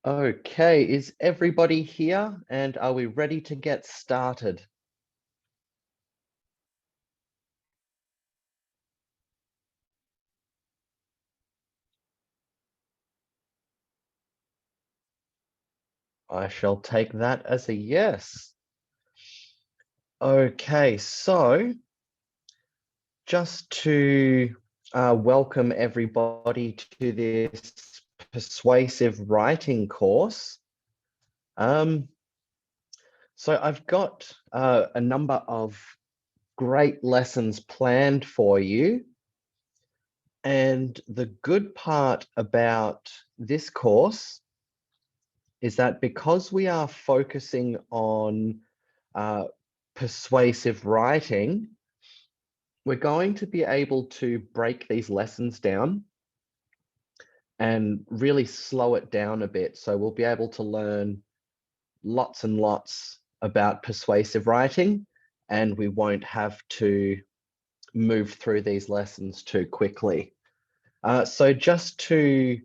Okay, is everybody here and are we ready to get started? I shall take that as a yes. Okay, so just to welcome everybody to this persuasive writing course. So I've got a number of great lessons planned for you. And the good part about this course is that because we are focusing on persuasive writing, we're going to be able to break these lessons down and really slow it down a bit. So we'll be able to learn lots and lots about persuasive writing, and we won't have to move through these lessons too quickly. So just to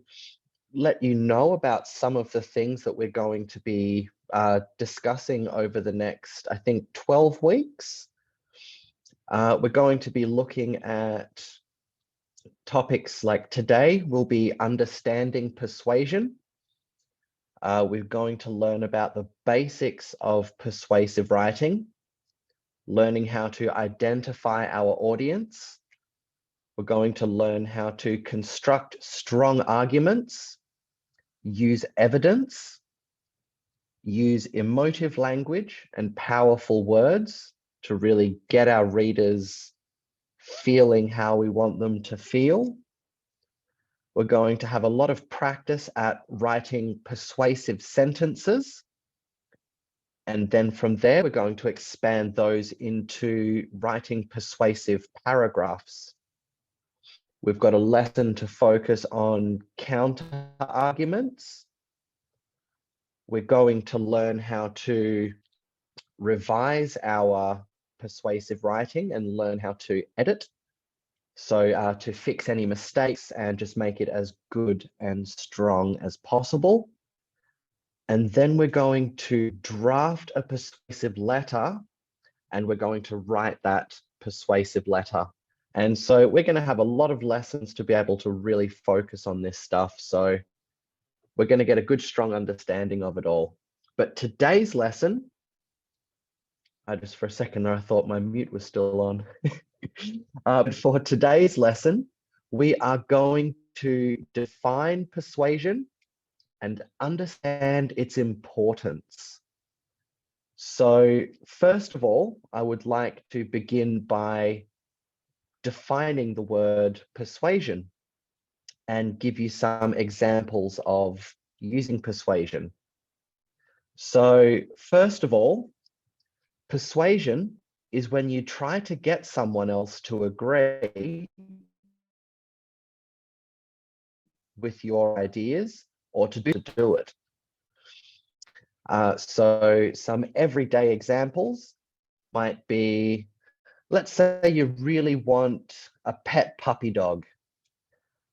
let you know about some of the things that we're going to be discussing over the next, I think, 12 weeks. We're going to be looking at topics like today will be understanding persuasion. We're going to learn about the basics of persuasive writing, learning how to identify our audience. We're going to learn how to construct strong arguments, use evidence, use emotive language and powerful words to really get our readers feeling how we want them to feel. We're going to have a lot of practice at writing persuasive sentences. And then from there, we're going to expand those into writing persuasive paragraphs. We've got a lesson to focus on counter arguments. We're going to learn how to revise our persuasive writing and learn how to edit. So to fix any mistakes and just make it as good and strong as possible. And then we're going to draft a persuasive letter and we're going to write that persuasive letter. And so we're going to have a lot of lessons to be able to really focus on this stuff. So we're going to get a good, strong understanding of it all. But today's lesson, just for a second there, I thought my mute was still on. But for today's lesson, we are going to define persuasion and understand its importance. So first of all, I would like to begin by defining the word persuasion and give you some examples of using persuasion. So first of all, persuasion is when you try to get someone else to agree with your ideas or to do it. So some everyday examples might be, let's say you really want a pet puppy dog.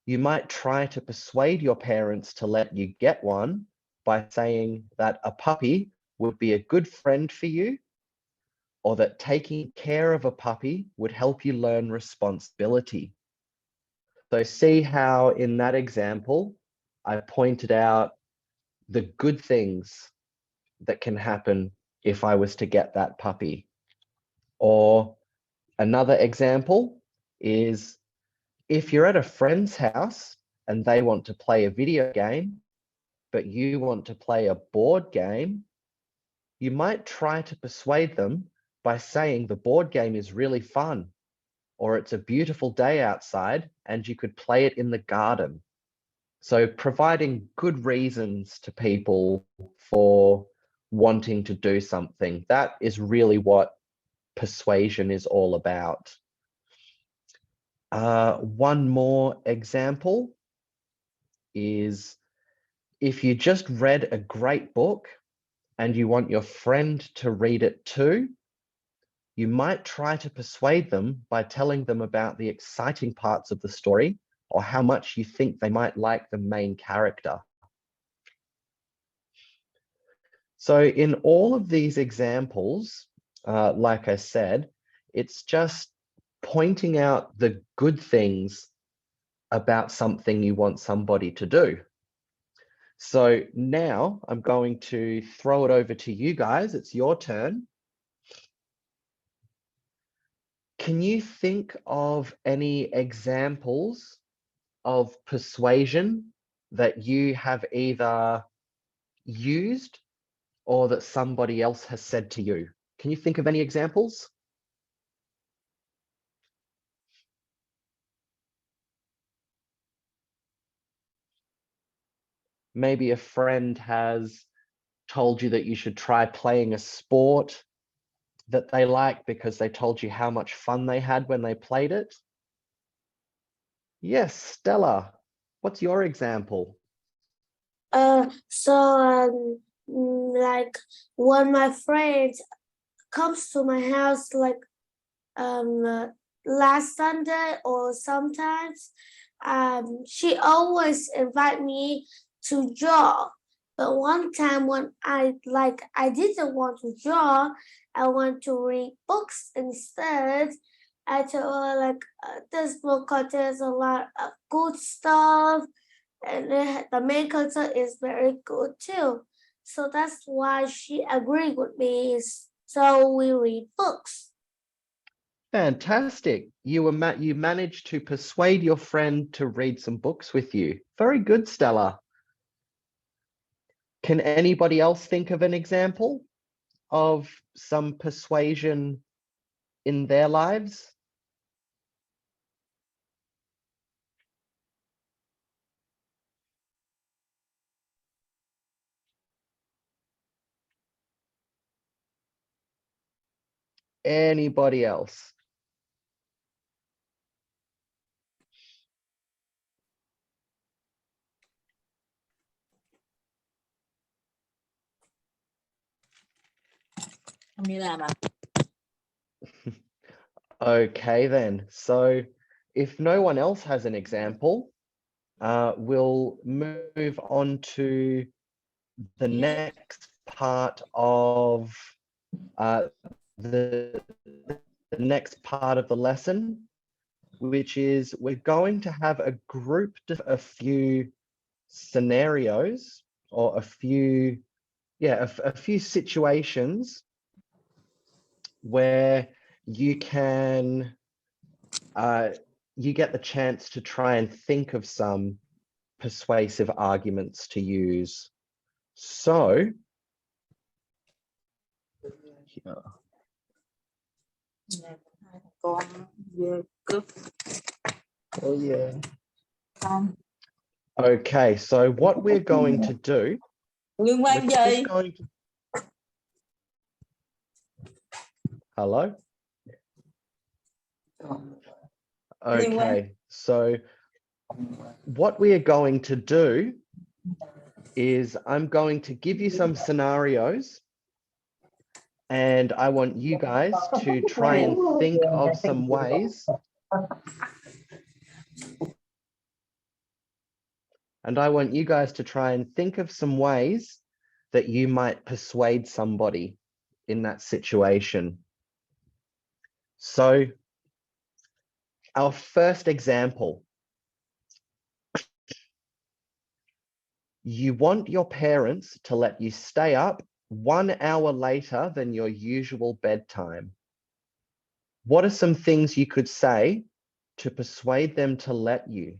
You might try to persuade your parents to let you get one by saying that a puppy would be a good friend for you, or that taking care of a puppy would help you learn responsibility. So see how in that example, I pointed out the good things that can happen if I was to get that puppy. Or another example is if you're at a friend's house and they want to play a video game, but you want to play a board game, you might try to persuade them by saying the board game is really fun, or it's a beautiful day outside and you could play it in the garden. So providing good reasons to people for wanting to do something, that is really what persuasion is all about. One more example is if you just read a great book and you want your friend to read it too, you might try to persuade them by telling them about the exciting parts of the story or how much you think they might like the main character. So in all of these examples, like I said, it's just pointing out the good things about something you want somebody to do. So now I'm going to throw it over to you guys. It's your turn. Can you think of any examples of persuasion that you have either used or that somebody else has said to you? Can you think of any examples? Maybe a friend has told you that you should try playing a sport that they like because they told you how much fun they had when they played it. Yes, Stella, what's your example? So like when my friend comes to my house, like last Sunday or sometimes, she always invite me to draw. But one time when I didn't want to draw, I want to read books instead. I told her like this book contains a lot of good stuff, and the main character is very good too. So that's why she agreed with me. So we read books. Fantastic. You managed to persuade your friend to read some books with you. Very good, Stella. Can anybody else think of an example of some persuasion in their lives? Anybody else? Không đi làm à? Okay, then. So if no one else has an example, we'll move on to the next part of the next part of the lesson, which is we're going to have a a few scenarios or a few situations where you can you get the chance to try and think of some persuasive arguments to use. So here. Con về cướp Oh yeah. con. Okay, so what we're going to do, Liên we're quan just gì? going to... Hello? Okay, so what we are going to do is I'm going to give you some scenarios and I want you guys to try and think of some ways. And I want you guys to try and think of some ways that you might persuade somebody in that situation. So our first example, you want your parents to let you stay up 1 hour later than your usual bedtime. What are some things you could say to persuade them to let you?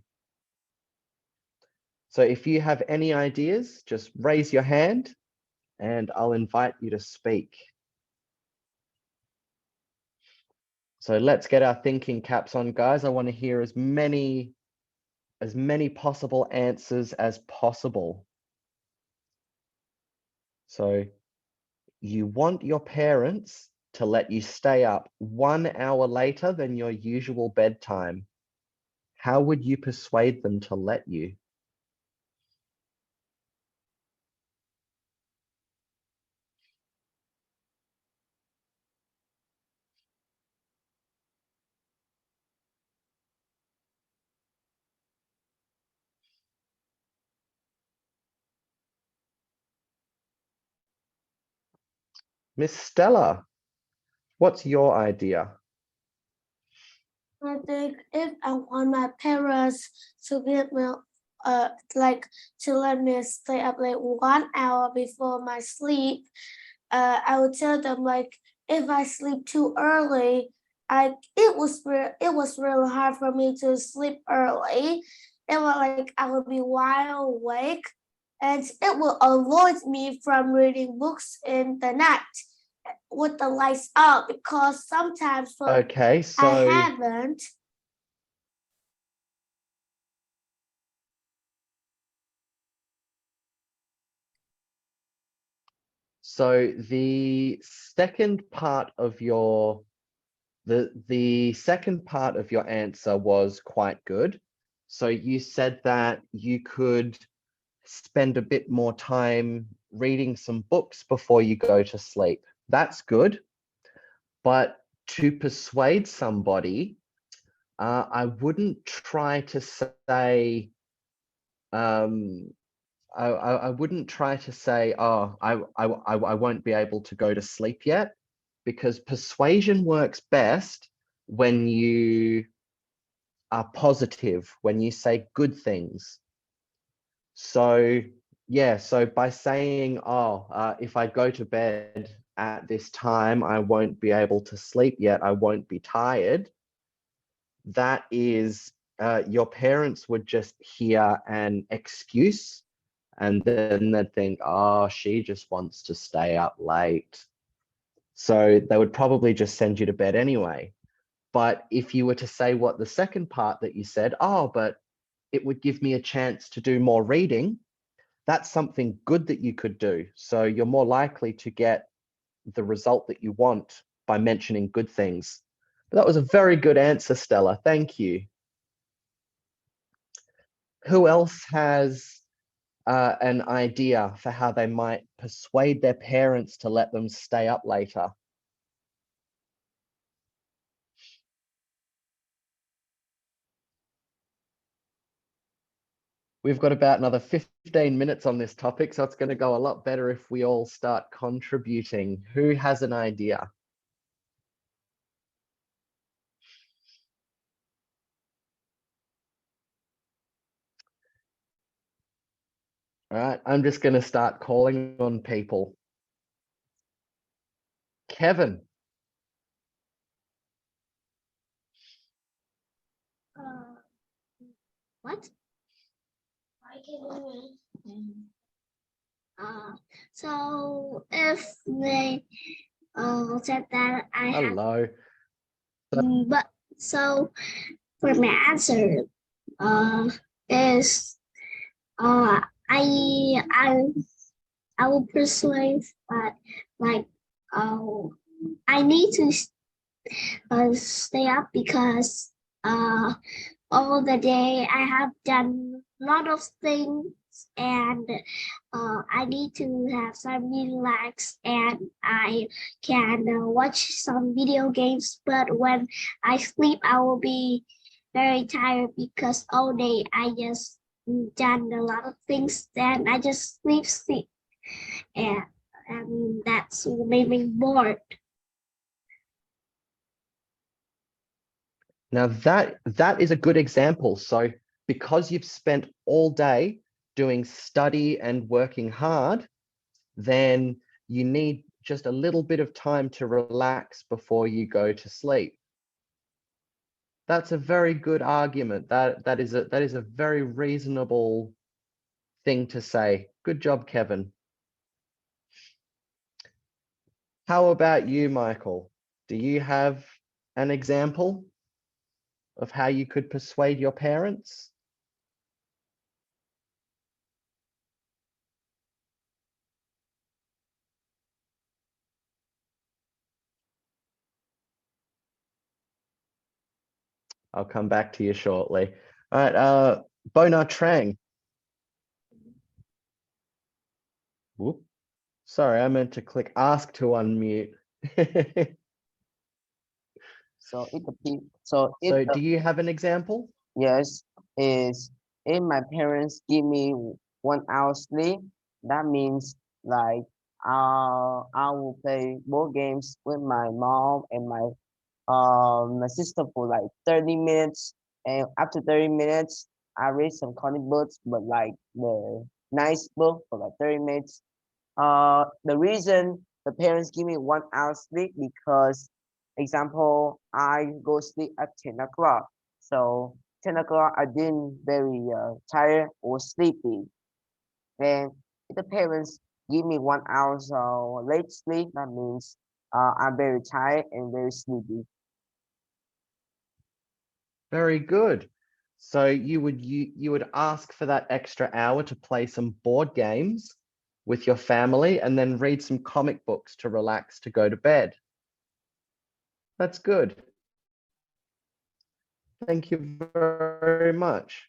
So if you have any ideas, just raise your hand and I'll invite you to speak. So let's get our thinking caps on, guys. I want to hear as many possible answers as possible. So you want your parents to let you stay up 1 hour later than your usual bedtime. How would you persuade them to let you? Miss Stella, what's your idea? I think if I want my parents to give me like to let me stay up like 1 hour before my sleep, I would tell them like if I sleep too early, it was really hard for me to sleep early. It was like I would be wide awake, and it will avoid me from reading books in the night with the lights up because sometimes when Okay, I so haven't. the second part of your the second part of your answer was quite good. So you said that you could spend a bit more time reading some books before you go to sleep. That's good. But to persuade somebody, I wouldn't try to say, I wouldn't try to say, oh, I won't be able to go to sleep yet, because persuasion works best when you are positive, when you say good things. So yeah, so by saying, oh, if I go to bed at this time, I won't be able to sleep yet, I won't be tired, that is, your parents would just hear an excuse, and then they'd think, oh, she just wants to stay up late. So they would probably just send you to bed anyway. But if you were to say what the second part that you said, oh, but it would give me a chance to do more reading, that's something good that you could do. So you're more likely to get the result that you want by mentioning good things. But that was a very good answer, Stella. Thank you. Who else has an idea for how they might persuade their parents to let them stay up later? We've got about another 15 minutes on this topic, so it's going to go a lot better if we all start contributing. Who has an idea? All right, I'm just going to start calling on people. Kevin. What? So if they said that I have, Hello. but so for my answer is I will persuade, but like I need to stay up because all the day I have done a lot of things and I need to have some relax and I can watch some video games. But when I sleep, I will be very tired because all day I just done a lot of things. Then I just sleep, and that's made me bored. Now that is a good example. So because you've spent all day doing study and working hard, then you need just a little bit of time to relax before you go to sleep. That's a very good argument. That is a very reasonable thing to say. Good job, Kevin. How about you, Michael? Do you have an example of how you could persuade your parents? I'll come back to you shortly. All right, Bona Trang. Whoop. Sorry, I meant to click ask to unmute. So it depends. So Do you have an example? yes, is if my parents give me 1 hour sleep, that means like I will play board games with my mom and my sister for like 30 minutes. And after 30 minutes, I read some comic books, but like the nice book for like 30 minutes. The reason the parents give me 1 hour sleep because, example, I go sleep at 10 o'clock. So 10 o'clock, I didn't very tired or sleepy. Then if the parents give me 1 hour so late sleep, that means I'm very tired and very sleepy. Very good. So you would ask for that extra hour to play some board games with your family and then read some comic books to relax to go to bed. That's good. Thank you very much.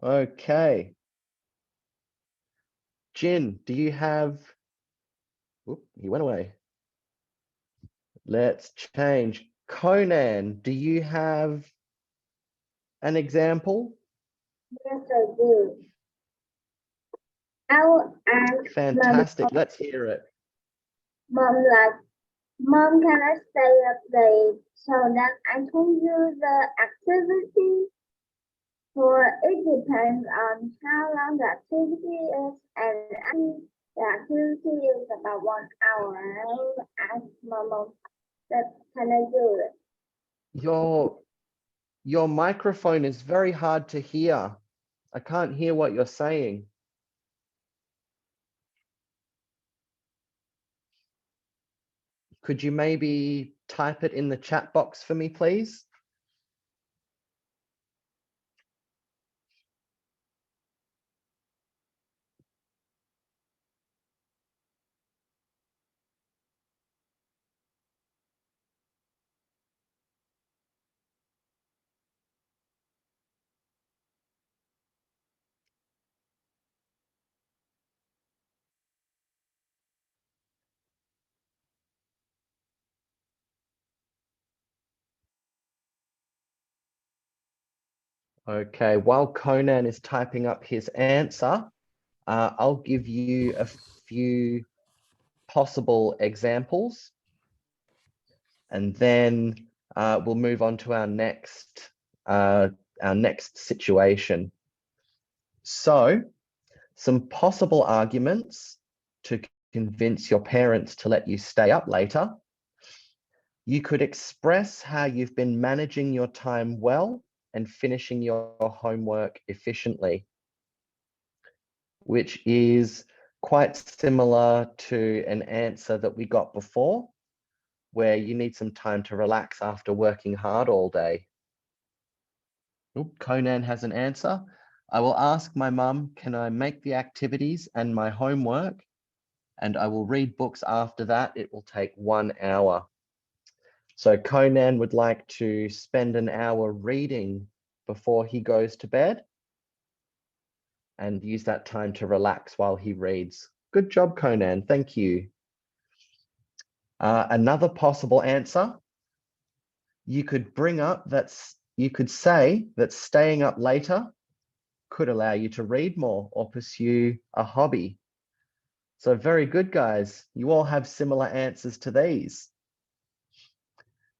Okay. Jin, do you have, whoop, he went away. Let's change. Conan, do you have an example? Yes, I do. I will ask Fantastic. Let's hear it. mom like, Mom, can I stay up late so that I can do the activity? For it depends on how long the activity is, and I think the activity is about 1 hour. I will ask Mom that can I do it? Your microphone is very hard to hear. I can't hear what you're saying. Could you maybe type it in the chat box for me, please? Okay, while Conan is typing up his answer, I'll give you a few possible examples, and then we'll move on to our next situation. So, some possible arguments to convince your parents to let you stay up later. You could express how you've been managing your time well and finishing your homework efficiently, which is quite similar to an answer that we got before, where you need some time to relax after working hard all day. Oop, Conan has an answer. I will ask my mum, can I make the activities and my homework? And I will read books after that. It will take 1 hour. So Conan would like to spend an hour reading before he goes to bed and use that time to relax while he reads. Good job, Conan. Thank you. Another possible answer, you could bring up that, you could say that staying up later could allow you to read more or pursue a hobby. So very good, guys. You all have similar answers to these.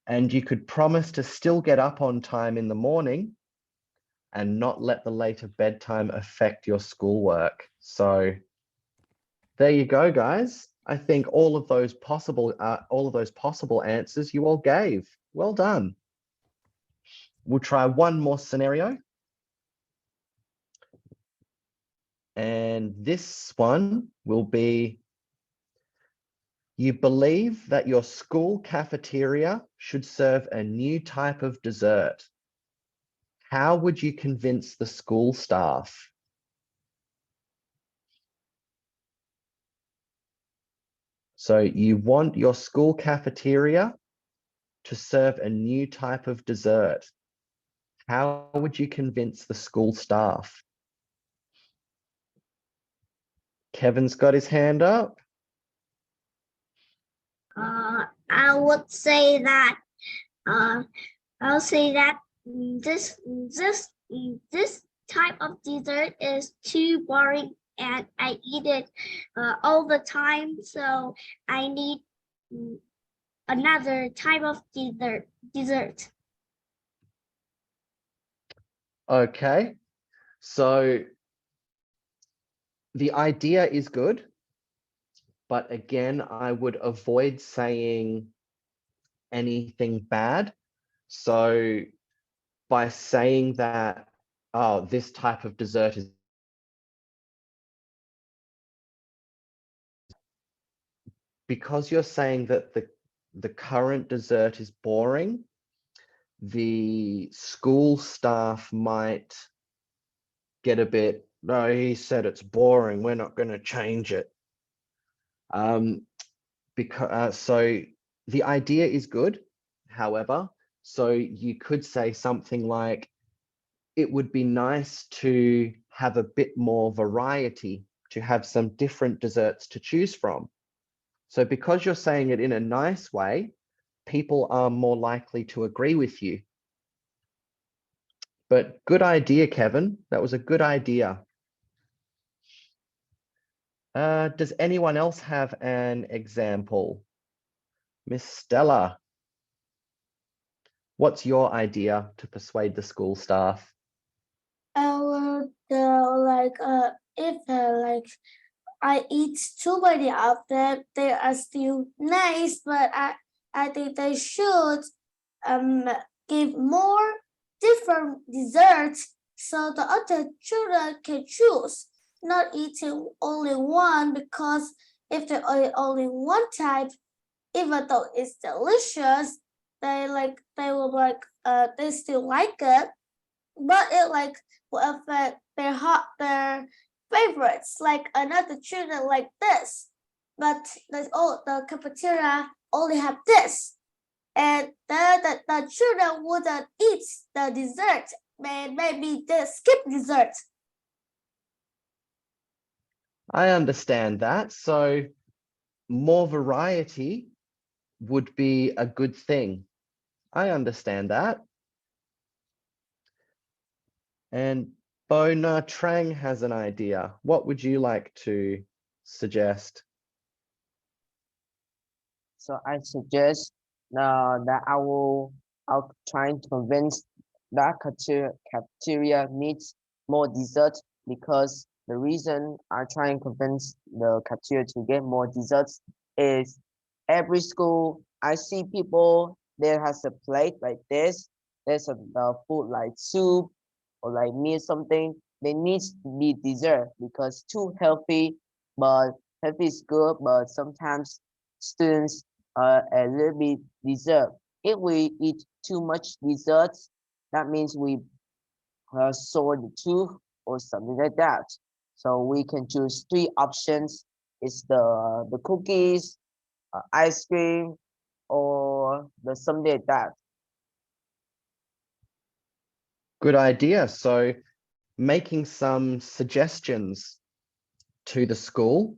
And you could promise to still get up on time in the morning and not let the later bedtime affect your schoolwork. So there you go, guys. I think all of those possible answers you all gave. Well done. We'll try one more scenario. And this one will be, you believe that your school cafeteria should serve a new type of dessert. How would you convince the school staff? So you want your school cafeteria to serve a new type of dessert. How would you convince the school staff? Kevin's got his hand up. I would say that I'll say that this type of dessert is too boring and I eat it all the time. So I need another type of dessert. Okay, so the idea is good, but again, I would avoid saying anything bad. So by saying that, oh, this type of dessert is, because you're saying that the current dessert is boring, the school staff might get a bit, no, he said it's boring, we're not going to change it. Because so the idea is good, however, so you could say something like, it would be nice to have a bit more variety, to have some different desserts to choose from. So because you're saying it in a nice way, people are more likely to agree with you. But good idea, Kevin. That was a good idea. Does anyone else have an example? Miss Stella, what's your idea to persuade the school staff? If I eat too many of them, they are still nice, but I think they should give more different desserts so the other children can choose, not eating only one, because if they eat only one type, even though it's delicious, they still like it, but it will affect their favorites, like another children like this, but the cafeteria only have this, and the children wouldn't eat the dessert, maybe they skip dessert. I understand that. So more variety would be a good thing. I understand that. And Bona Trang has an idea. What would you like to suggest? So I suggest that I'll try to convince that cafeteria needs more dessert, because the reason I try and convince the cafeteria to get more desserts is every school I see people there has a plate like this. There's a food like soup or like meat something. They need to be dessert because too healthy, but healthy is good, but sometimes students a little bit dessert. If we eat too much desserts, that means we sore the tooth or something like that. So we can choose three options. It's the cookies, ice cream, or the something like that. Good idea. So making some suggestions to the school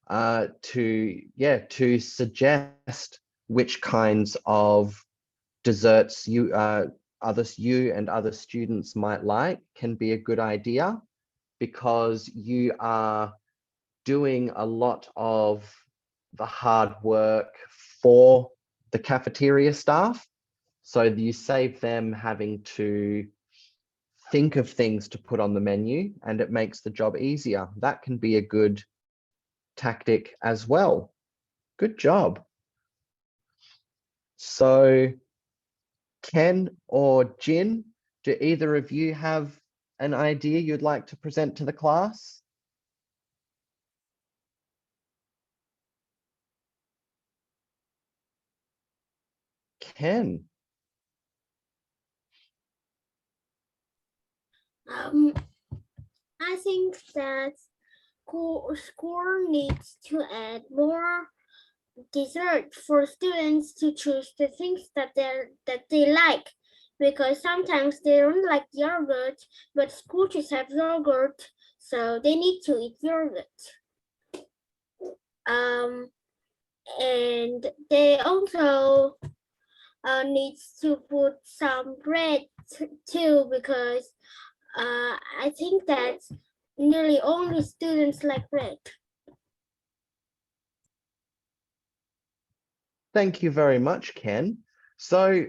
to suggest which kinds of desserts you and other students might like can be a good idea, because you are doing a lot of the hard work for the cafeteria staff, so you save them having to think of things to put on the menu, and it makes the job easier. That can be a good tactic as well. Good job. So Ken or Jin, do either of you have an idea you'd like to present to the class? Ken. I think that school needs to add more dessert for students to choose the things that they like, because sometimes they don't like yogurt, but school just have yogurt, so they need to eat yogurt. And they also needs to put some bread too, because I think that nearly only students like bread. Thank you very much, Ken. So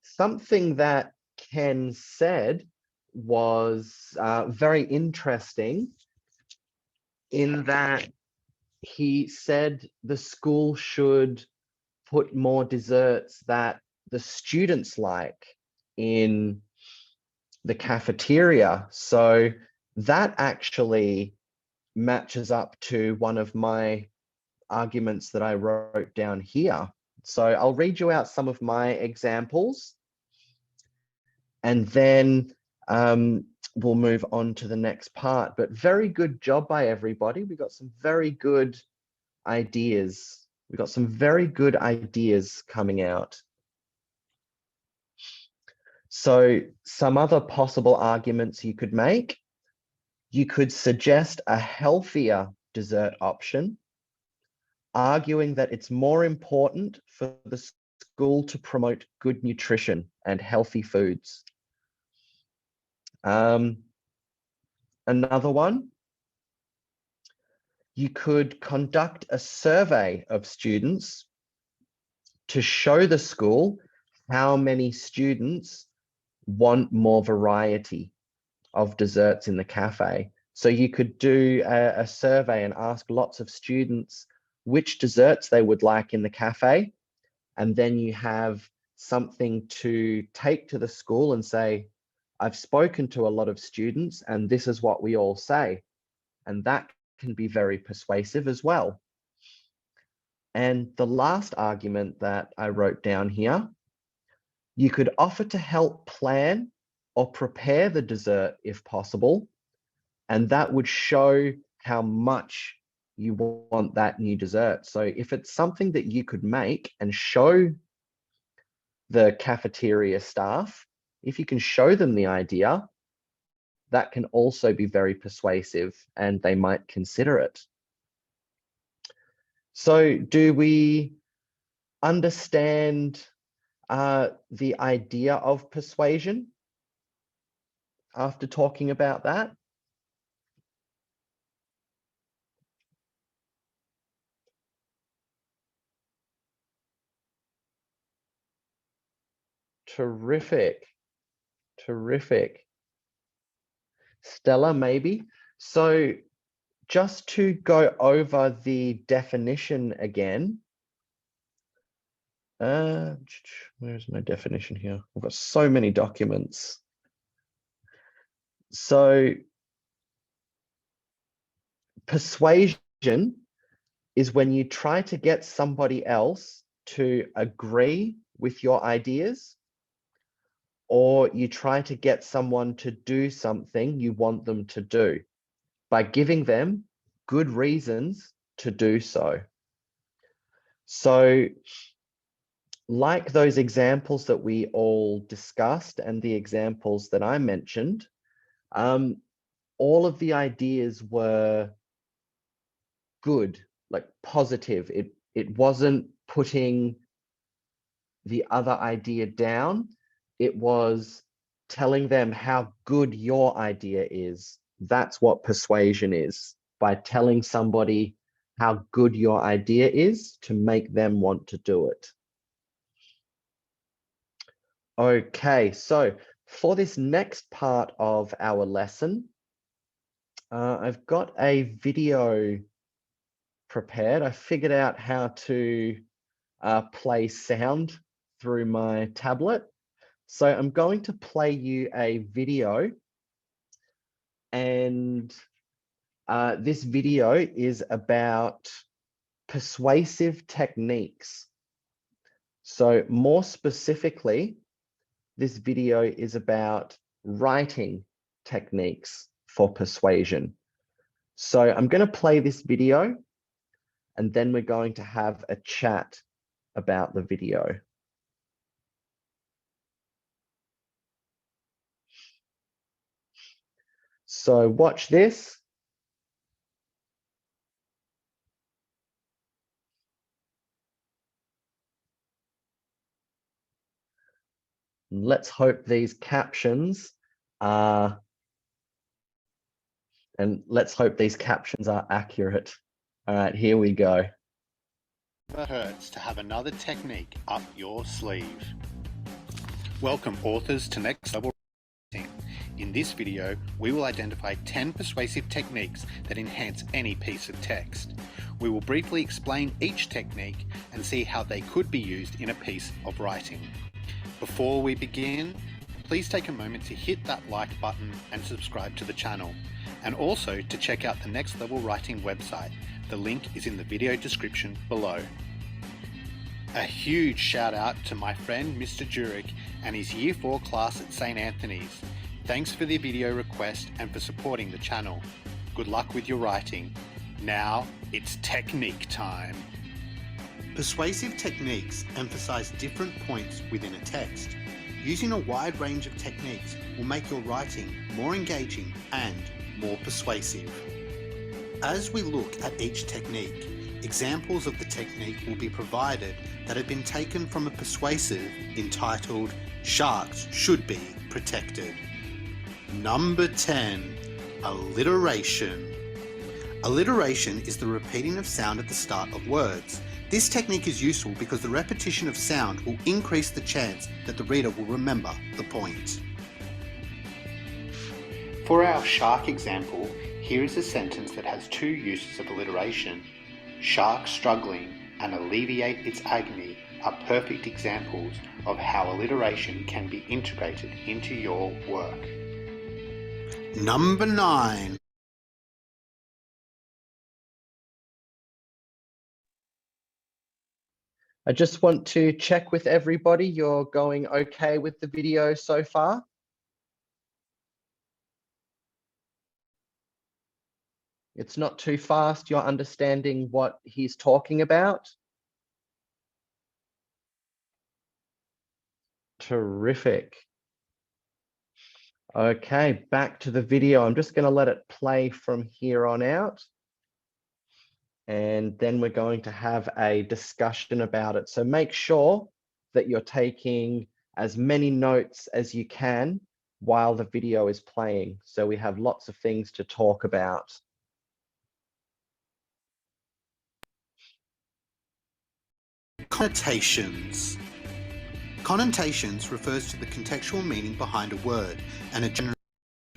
something that Ken said was very interesting in that he said the school should put more desserts that the students like in the cafeteria. So that actually matches up to one of my arguments that I wrote down here. So I'll read you out some of my examples, and then we'll move on to the next part. But very good job by everybody. We got some very good ideas. We got some very good ideas coming out. So some other possible arguments you could make. You could suggest a healthier dessert option, arguing that it's more important for the school to promote good nutrition and healthy foods. Another one, you could conduct a survey of students to show the school how many students want more variety of desserts in the cafe. So you could do a survey and ask lots of students which desserts they would like in the cafe. And then you have something to take to the school and say, I've spoken to a lot of students and this is what we all say. And that can be very persuasive as well. And the last argument that I wrote down here, you could offer to help plan or prepare the dessert if possible, and that would show how much you want that new dessert. So if it's something that you could make and show the cafeteria staff, if you can show them the idea, that can also be very persuasive and they might consider it. So do we understand the idea of persuasion after talking about that? Terrific, terrific. Stella, maybe. So just to go over the definition again. Where's my definition here? I've got so many documents. So persuasion is when you try to get somebody else to agree with your ideas, or you try to get someone to do something you want them to do by giving them good reasons to do so. So like those examples that we all discussed and the examples that I mentioned, all of the ideas were good, like positive. It wasn't putting the other idea down. It was telling them how good your idea is. That's what persuasion is, by telling somebody how good your idea is to make them want to do it. Okay, so for this next part of our lesson, I've got a video prepared. I figured out how to play sound through my tablet. So I'm going to play you a video, and this video is about persuasive techniques. So more specifically, this video is about writing techniques for persuasion. So I'm going to play this video, and then we're going to have a chat about the video. So watch this. Let's hope these captions are And let's hope these captions are accurate. All right, here we go. Never hurts to have another technique up your sleeve. Welcome authors to Next Level Writing. In this video, we will identify 10 persuasive techniques that enhance any piece of text. We will briefly explain each technique and see how they could be used in a piece of writing. Before we begin, please take a moment to hit that like button and subscribe to the channel, and also to check out the Next Level Writing website. The link is in the video description below. A huge shout out to my friend Mr. Jurek and his Year 4 class at St. Anthony's. Thanks for the video request and for supporting the channel. Good luck with your writing. Now it's technique time. Persuasive techniques emphasize different points within a text. Using a wide range of techniques will make your writing more engaging and more persuasive. As we look at each technique, examples of the technique will be provided that have been taken from a persuasive entitled "Sharks Should Be Protected." Number 10, alliteration. Alliteration is the repeating of sound at the start of words. This technique is useful because the repetition of sound will increase the chance that the reader will remember the point. For our shark example, here is a sentence that has two uses of alliteration. Shark struggling and alleviate its agony are perfect examples of how alliteration can be integrated into your work. Number 9. I just want to check with everybody. You're going okay with the video so far? It's not too fast. You're understanding what he's talking about? Terrific. Okay, back to the video. I'm just going to let it play from here on out. And then we're going to have a discussion about it. So make sure that you're taking as many notes as you can while the video is playing. So we have lots of things to talk about. Connotations. Connotations refers to the contextual meaning behind a word and are generally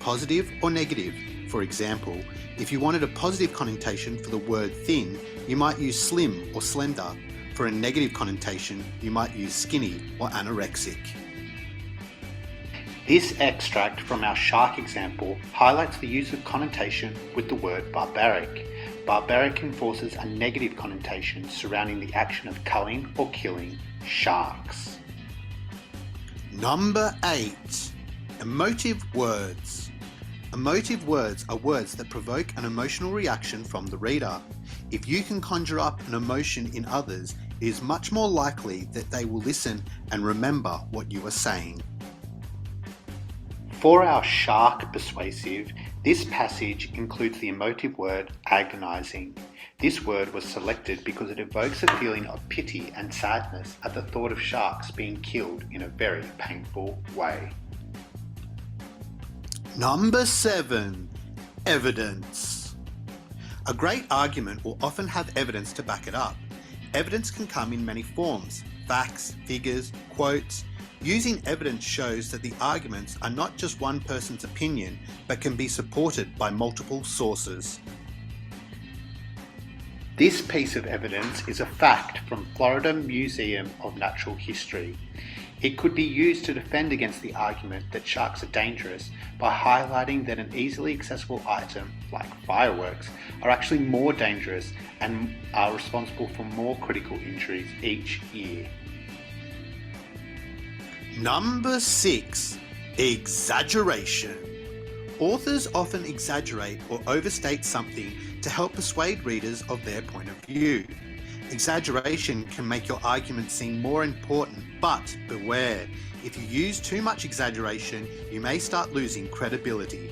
positive or negative. For example, if you wanted a positive connotation for the word thin, you might use slim or slender. For a negative connotation, you might use skinny or anorexic. This extract from our shark example highlights the use of connotation with the word barbaric. Barbaric enforces a negative connotation surrounding the action of culling or killing sharks. Number 8. Emotive words. Emotive words are words that provoke an emotional reaction from the reader. If you can conjure up an emotion in others, it is much more likely that they will listen and remember what you are saying. For our shark persuasive, this passage includes the emotive word agonizing. This word was selected because it evokes a feeling of pity and sadness at the thought of sharks being killed in a very painful way. Number 7, evidence. A great argument will often have evidence to back it up. Evidence can come in many forms: facts, figures, quotes. Using evidence shows that the arguments are not just one person's opinion, but can be supported by multiple sources. This piece of evidence is a fact from Florida Museum of Natural History. It could be used to defend against the argument that sharks are dangerous by highlighting that an easily accessible item, like fireworks, are actually more dangerous and are responsible for more critical injuries each year. Number 6, exaggeration. Authors often exaggerate or overstate something to help persuade readers of their point of view. Exaggeration can make your argument seem more important, but beware. If you use too much exaggeration, you may start losing credibility.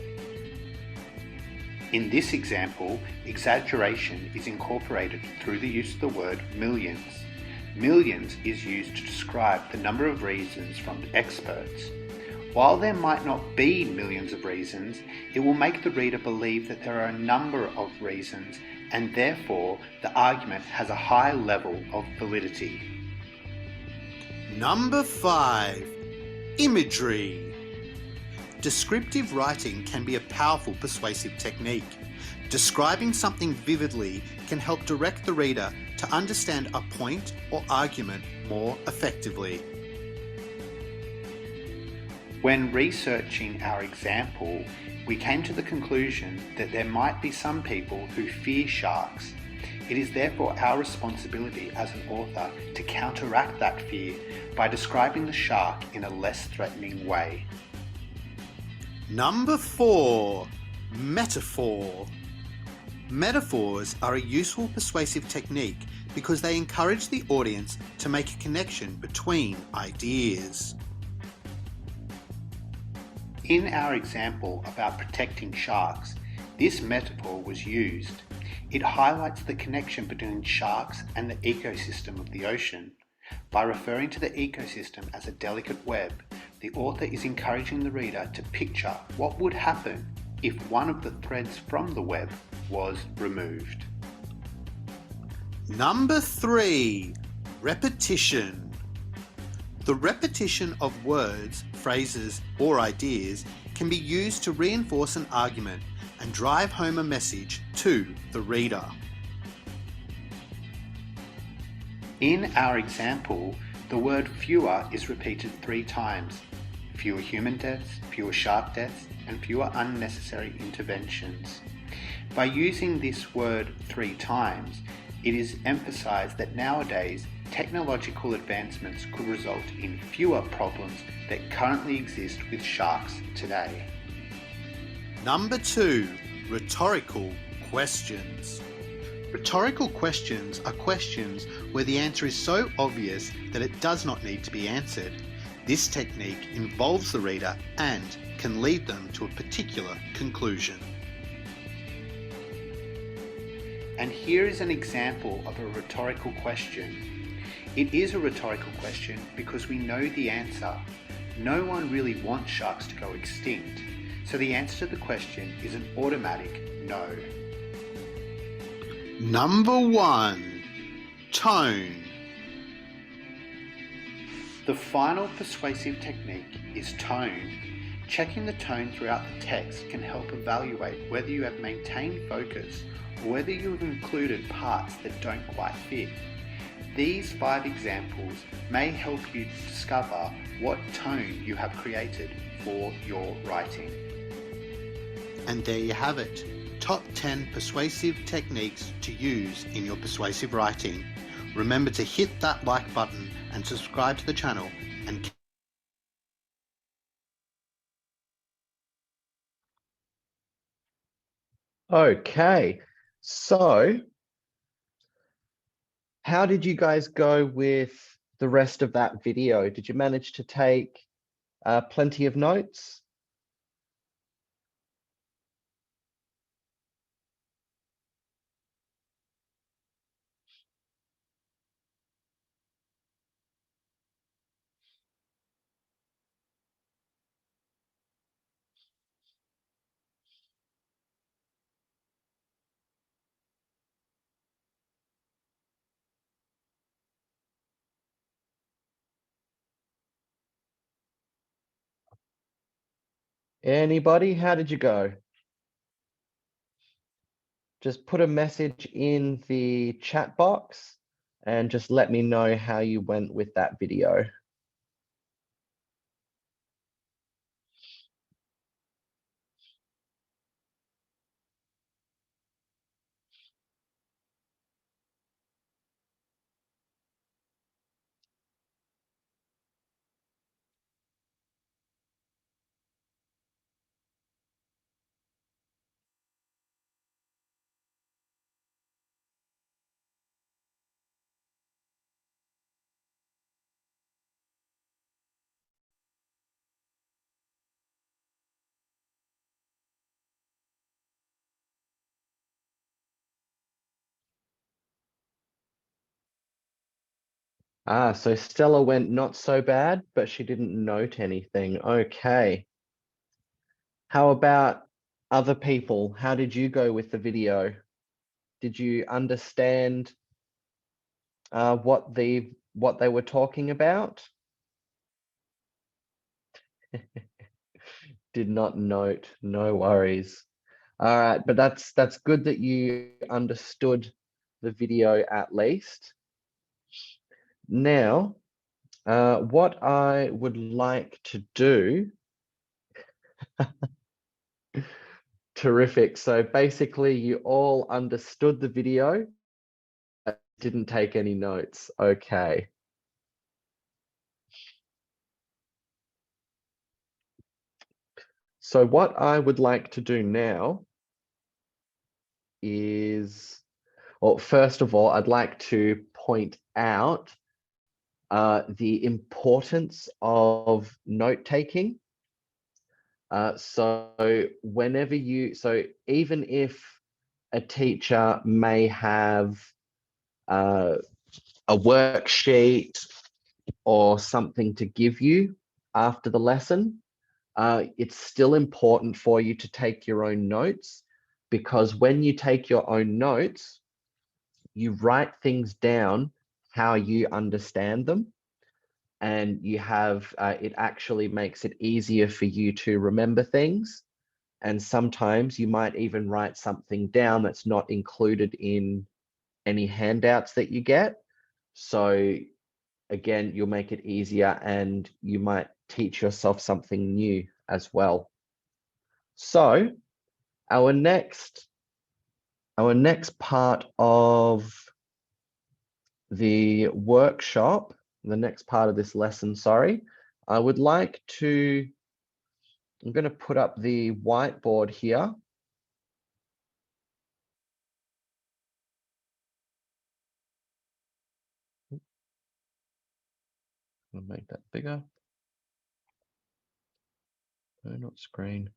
In this example, exaggeration is incorporated through the use of the word millions. Millions is used to describe the number of reasons from experts. While there might not be millions of reasons, it will make the reader believe that there are a number of reasons, and therefore the argument has a high level of validity. Number 5. Imagery. Descriptive writing can be a powerful persuasive technique. Describing something vividly can help direct the reader to understand a point or argument more effectively. When researching our example, we came to the conclusion that there might be some people who fear sharks. It is therefore our responsibility as an author to counteract that fear by describing the shark in a less threatening way. Number 4. Metaphor. Metaphors are a useful persuasive technique because they encourage the audience to make a connection between ideas. In our example about protecting sharks, this metaphor was used. It highlights the connection between sharks and the ecosystem of the ocean. By referring to the ecosystem as a delicate web, the author is encouraging the reader to picture what would happen if one of the threads from the web was removed. Number 3. Repetition. The repetition of words, phrases, or ideas can be used to reinforce an argument and drive home a message to the reader. In our example, the word fewer is repeated 3 times. Fewer human deaths, fewer shark deaths, and fewer unnecessary interventions. By using this word 3 times, it is emphasized that nowadays technological advancements could result in fewer problems that currently exist with sharks today. Number 2. Rhetorical questions. Rhetorical questions are questions where the answer is so obvious that it does not need to be answered. This technique involves the reader and can lead them to a particular conclusion. And here is an example of a rhetorical question. It is a rhetorical question because we know the answer. No one really wants sharks to go extinct, so the answer to the question is an automatic no. Number 1. Tone. The final persuasive technique is tone. Checking the tone throughout the text can help evaluate whether you have maintained focus or whether you have included parts that don't quite fit. These 5 examples may help you discover what tone you have created for your writing. And there you have it. Top 10 persuasive techniques to use in your persuasive writing. Remember to hit that like button and subscribe to the channel and Okay, so how did you guys go with the rest of that video? Did you manage to take plenty of notes? Anybody? How did you go? Just put a message in the chat box and just let me know how you went with that video. Ah, so Stella went not so bad, but she didn't note anything. Okay. How about other people? How did you go with the video? Did you understand what they were talking about? Did not note, no worries. All right, but that's good that you understood the video at least. Now, what I would like to do, terrific. So basically you all understood the video, but didn't take any notes. Okay. So what I would like to do now is, well, first of all, I'd like to point out the importance of note-taking. So whenever so even if a teacher may have a worksheet or something to give you after the lesson, it's still important for you to take your own notes, because when you take your own notes, you write things down how you understand them, and you have it actually makes it easier for you to remember things. And sometimes you might even write something down that's not included in any handouts that you get. So again, you'll make it easier, and you might teach yourself something new as well. So our next part of the workshop, the next part of this lesson, sorry, I would like to, I'm going to put up the whiteboard here. I'll make that bigger. No, not screen.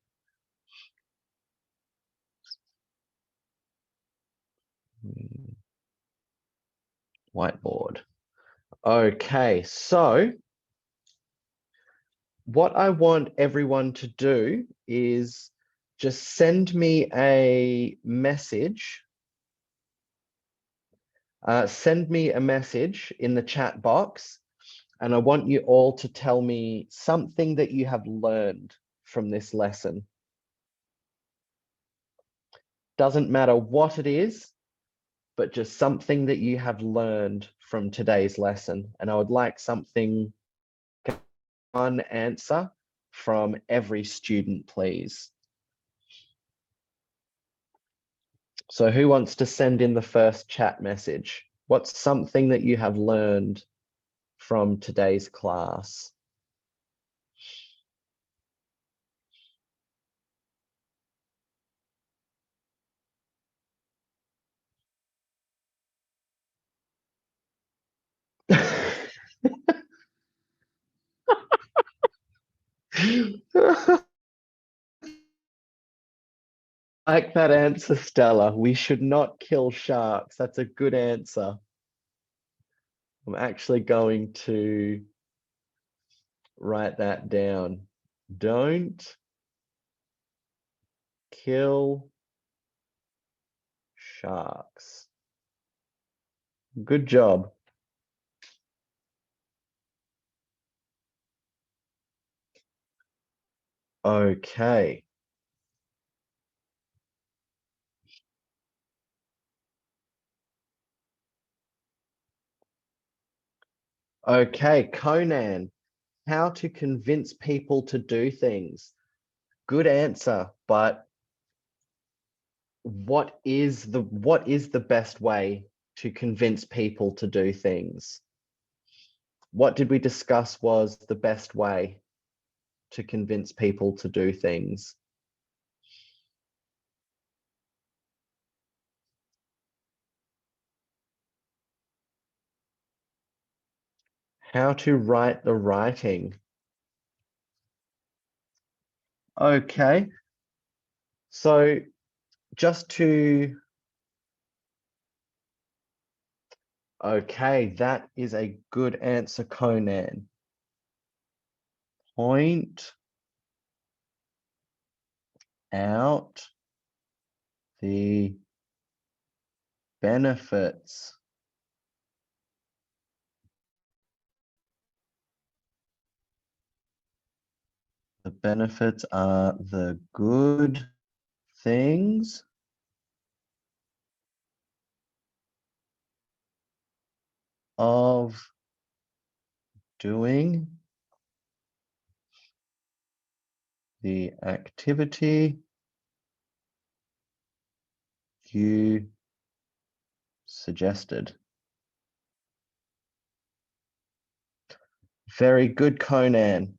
Whiteboard. Okay, so what I want everyone to do is just send me a message. Send me a message in the chat box, and I want you all to tell me something that you have learned from this lesson. Doesn't matter what it is, but just something that you have learned from today's lesson. And I would like something, one answer from every student, please. So who wants to send in the first chat message? What's something that you have learned from today's class? Like that answer, Stella. We should not kill sharks. That's a good answer. I'm actually going to write that down. Don't kill sharks. Good job. Okay. Okay, Conan, how to convince people to do things. Good answer, but what is the best way to convince people to do things? What did we discuss was the best way to convince people to do things? How to write the writing. Okay. So just to, Okay, that is a good answer, Conan. Point out the benefits. The benefits are the good things of doing the activity you suggested. Very good, Conan.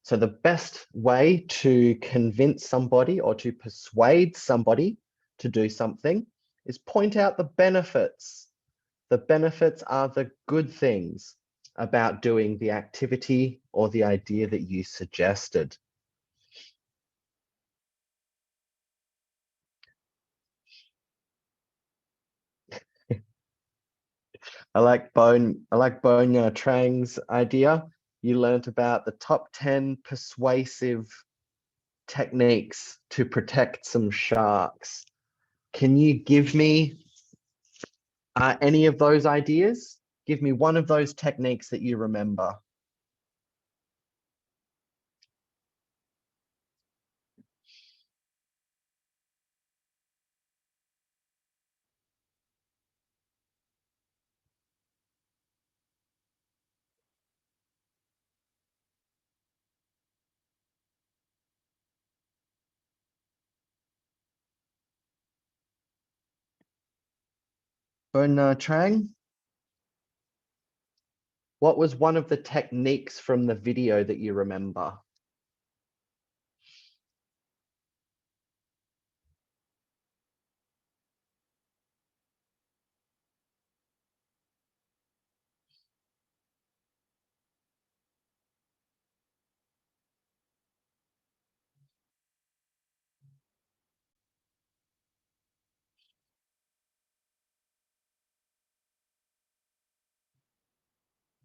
So the best way to convince somebody or to persuade somebody to do something is point out the benefits. The benefits are the good things about doing the activity or the idea that you suggested. I like Bone Trang's idea. You learnt about the top 10 persuasive techniques to protect some sharks. Can you give me any of those ideas? Give me one of those techniques that you remember. Bone Trang, what was one of the techniques from the video that you remember?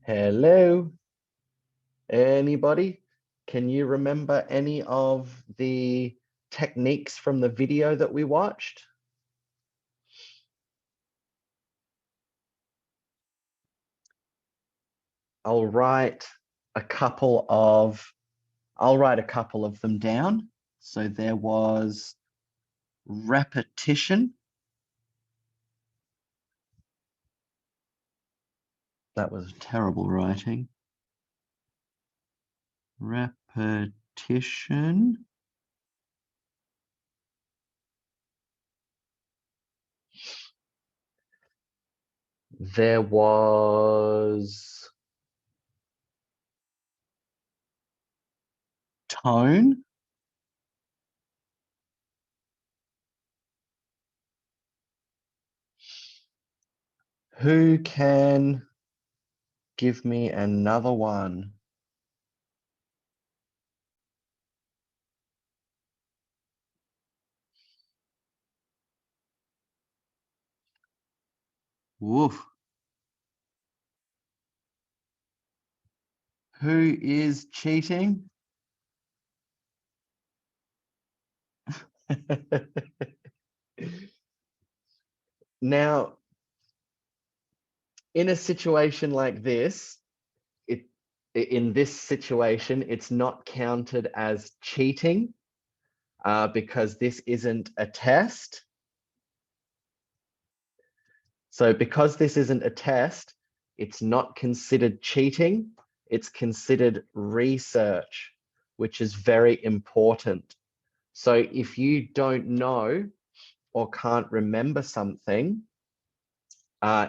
Hello? Anybody? Can you remember any of the techniques from the video that we watched? I'll write a couple of them down. So there was repetition. That was terrible writing. Repetition. There was tone. Who can give me another one? Woof. Who is cheating? Now, in a situation like this, in this situation, it's not counted as cheating because this isn't a test. So because this isn't a test, it's not considered cheating. It's considered research, which is very important. So if you don't know or can't remember something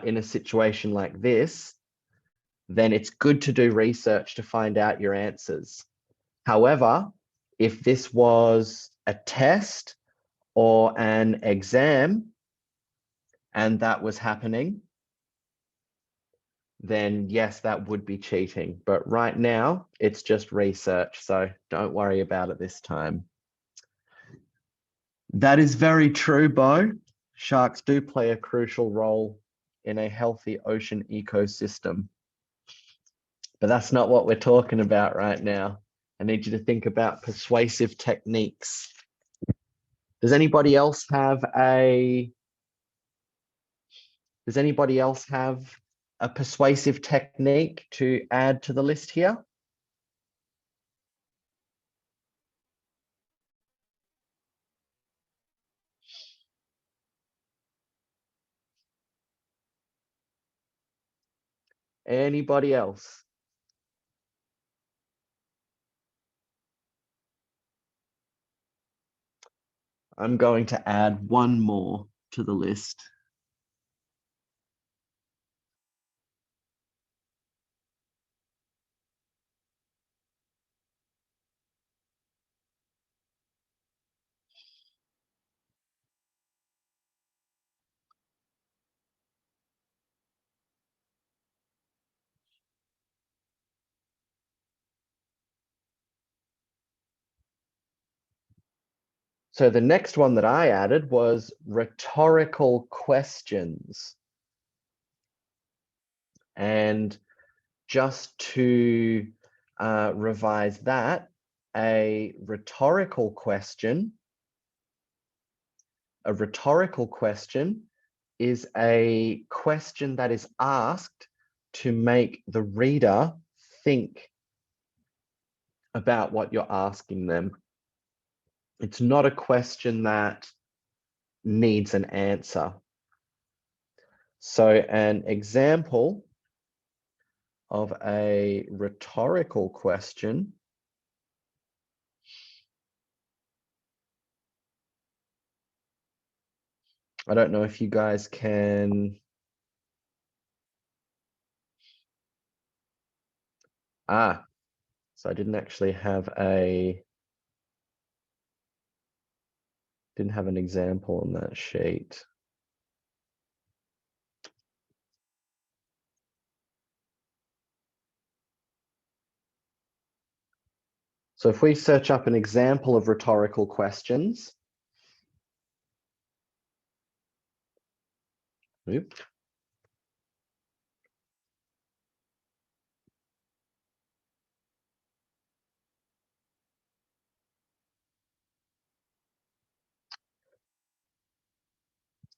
in a situation like this, then it's good to do research to find out your answers. However, if this was a test or an exam and that was happening, then yes, that would be cheating. But right now, it's just research, so don't worry about it this time. That is very true, Bo. Sharks do play a crucial role in a healthy ocean ecosystem. But that's not what we're talking about right now. I need you to think about persuasive techniques. Does anybody else have a persuasive technique to add to the list here? Anybody else? I'm going to add one more to the list. So the next one that I added was rhetorical questions. And just to revise that, a rhetorical question is a question that is asked to make the reader think about what you're asking them. It's not a question that needs an answer. So an example of a rhetorical question I don't know if you guys can so I didn't actually have didn't have an example on that sheet. So if we search up an example of rhetorical questions, oops.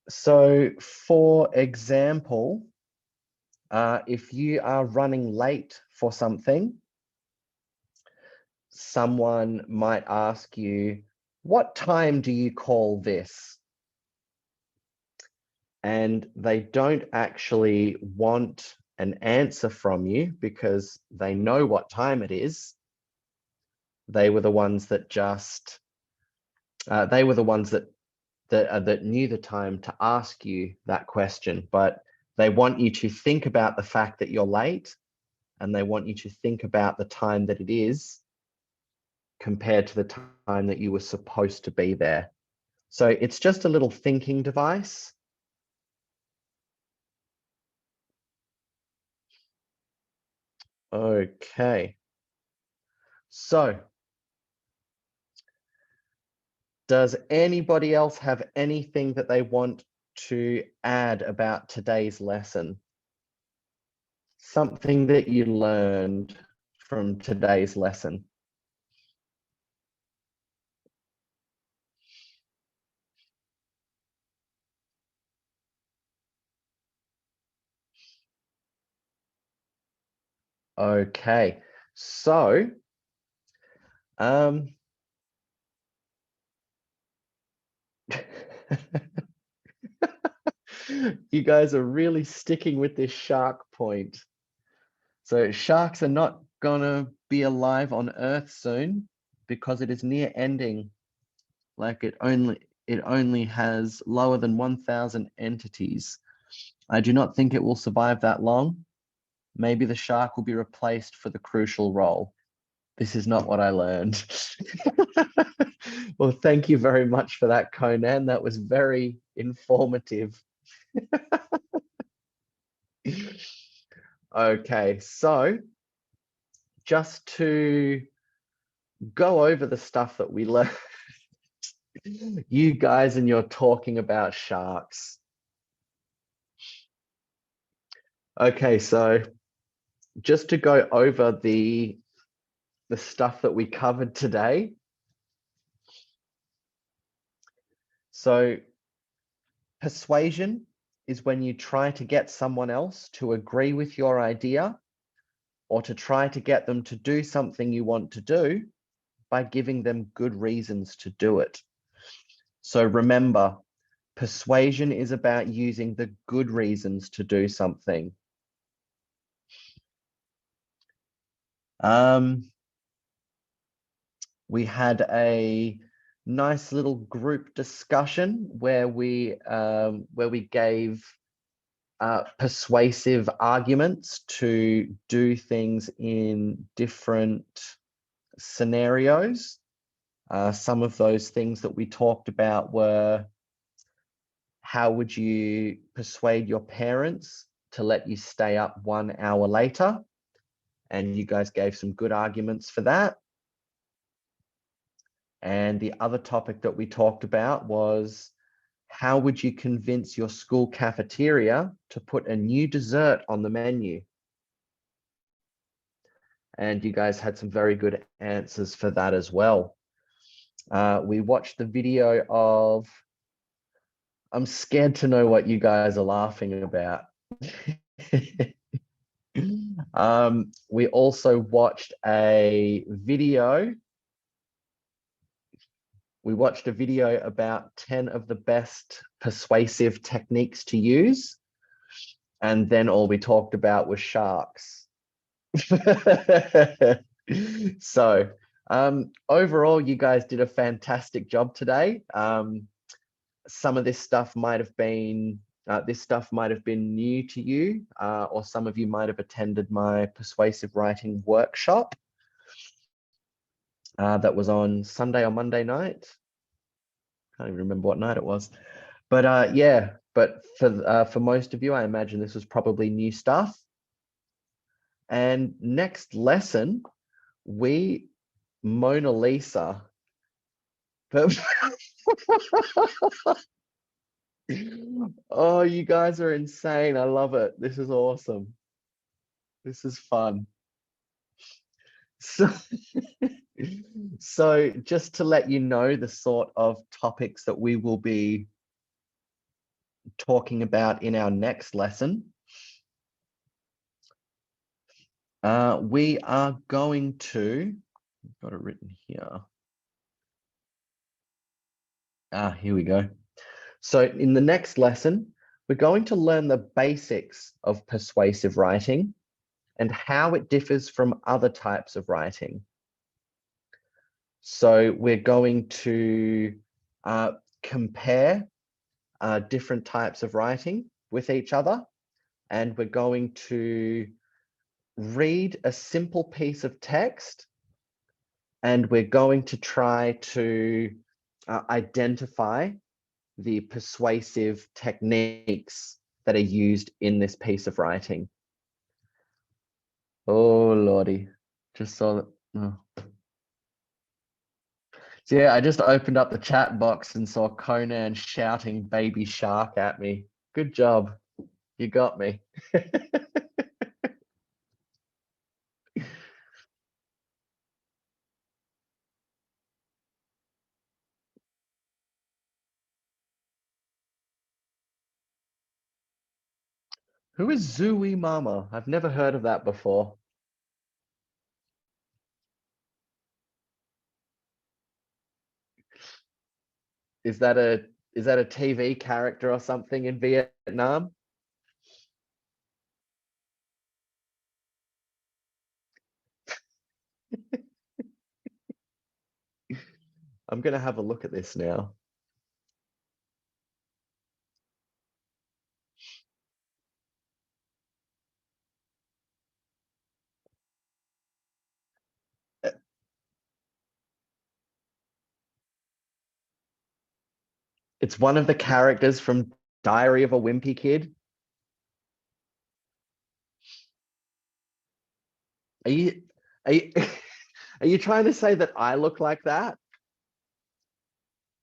So for example, if you are running late for something, someone might ask you, what time do you call this? And they don't actually want an answer from you because they know what time it is. They were the ones that just, they were the ones that knew the time to ask you that question, but they want you to think about the fact that you're late, and they want you to think about the time that it is compared to the time that you were supposed to be there. So it's just a little thinking device. Okay. So does anybody else have anything that they want to add about today's lesson? Something that you learned from today's lesson? Okay, so you guys are really sticking with this shark point. So sharks are not gonna be alive on Earth soon because it is near ending. Like it only has lower than 1,000 entities. I do not think it will survive that long. Maybe the shark will be replaced for the crucial role. This is not what I learned. Well, thank you very much for that, Conan. That was very informative. Okay, so just to go over the stuff that we learned, you guys and you're talking about sharks. Okay, so just to go over the stuff that we covered today. So persuasion is when you try to get someone else to agree with your idea or to try to get them to do something you want to do by giving them good reasons to do it. So remember, persuasion is about using the good reasons to do something. We had a nice little group discussion where we gave persuasive arguments to do things in different scenarios. Some of those things that we talked about were, how would you persuade your parents to let you stay up 1 hour later? And you guys gave some good arguments for that. And the other topic that we talked about was, how would you convince your school cafeteria to put a new dessert on the menu? And you guys had some very good answers for that as well. We watched the video of, I'm scared to know what you guys are laughing about. We also watched a video. We watched a video about 10 of the best persuasive techniques to use. And then all we talked about was sharks. So overall, you guys did a fantastic job today. Some of this stuff might have been new to you, or some of you might have attended my persuasive writing workshop that was on Sunday or Monday night. Can't even remember what night it was, but yeah. But for most of you, I imagine this was probably new stuff. And next lesson, Mona Lisa. Oh, you guys are insane. I love it. This is awesome. This is fun. So just to let you know the sort of topics that we will be talking about in our next lesson. We are going to, I've got it written here. Here we go. So in the next lesson, we're going to learn the basics of persuasive writing and how it differs from other types of writing. So we're going to compare different types of writing with each other, and we're going to read a simple piece of text, and we're going to try to identify the persuasive techniques that are used in this piece of writing. Oh Lordy, just saw that. Oh. So yeah, I just opened up the chat box and saw Conan shouting baby shark at me. Good job. You got me. Who is Zooey Mama? I've never heard of that before. Is that a TV character or something in Vietnam? I'm gonna have a look at this now. It's one of the characters from Diary of a Wimpy Kid. Are you are you trying to say that I look like that?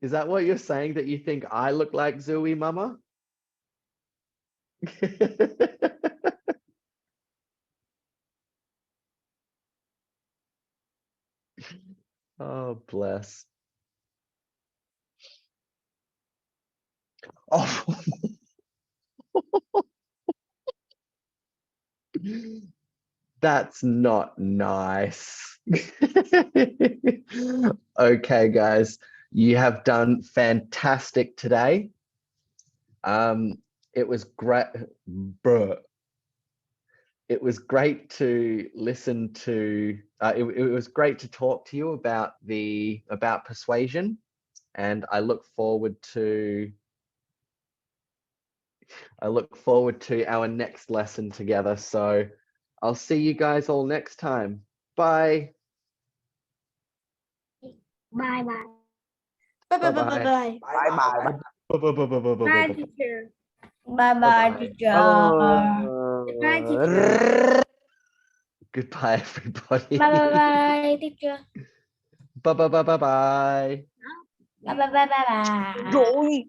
Is that what you're saying, that you think I look like Zooey Mama? Oh, bless. Oh. That's not nice. Okay, guys, you have done fantastic today. It was great. It was great to listen to. It was great to talk to you about persuasion, and I look forward to our next lesson together. So I'll see you guys all next time. Bye. Bye bye. Bye bye bye Bye-bye. bye bye. Bye bye. Bye, teacher. Bye bye, Bye-bye. teacher. Bye, teacher. Goodbye, everybody. Bye bye bye, teacher. Bye bye bye bye bye. Bye bye bye bye bye. Rồi.